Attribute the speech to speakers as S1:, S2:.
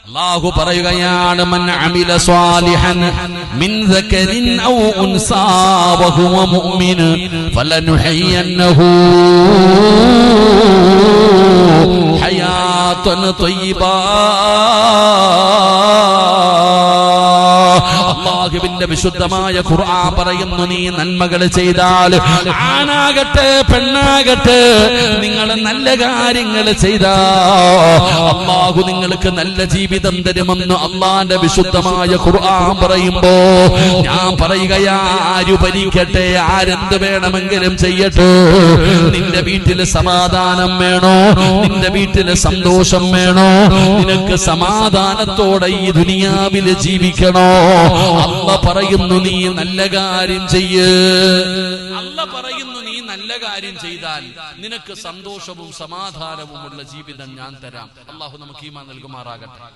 S1: അല്ലാഹു പറയുകയാണ് മൻ അമില സ്വാലിഹൻ മിൻ ദക്കരിൻ ഔ ഉൻസാ വഹുവ മുഅ്മിൻ ഫലനുഹയ്യന്നഹു ഹയാതൻ ത്വയ്യിബാ. അല്ലാഹുവിന്റെ വിശുദ്ധമായ ഖുർആൻ പറയുന്നു, നീ നന്മകൾ ചെയ്താൽ ആണാകട്ടെ പെണ്ണാകട്ടെ നിങ്ങൾ നല്ല കാര്യങ്ങൾ ചെയ്താൽ അല്ലാഹു നിങ്ങൾക്ക് നല്ല ജീവിതം തരുമെന്ന് അല്ലാഹുവിന്റെ വിശുദ്ധമായ ഖുർആൻ പറയുമ്പോ ഞാൻ പറയുകയാ, ആര് ഭരിക്കട്ടെ, ആരെന്ത് വേണമെങ്കിലും ചെയ്യട്ടെ, നിന്റെ വീട്ടില് സമാധാനം വേണോ, നിന്റെ വീട്ടില് സന്തോഷം വേണോ, നിനക്ക് സമാധാനത്തോടെ ഈ ദുനിയാവില് ജീവിക്കണോ, അല്ല പറയുന്നു നീ നല്ല കാര്യം ചെയ്യ്. അല്ല പറയുന്നു നീ നല്ല കാര്യം ചെയ്താൽ നിനക്ക് സന്തോഷവും സമാധാനവുമുള്ള ജീവിതം ഞാൻ തരാം. അല്ലാഹു നമുക്ക് ഈമാൻ നൽകുമാറാകട്ടെ.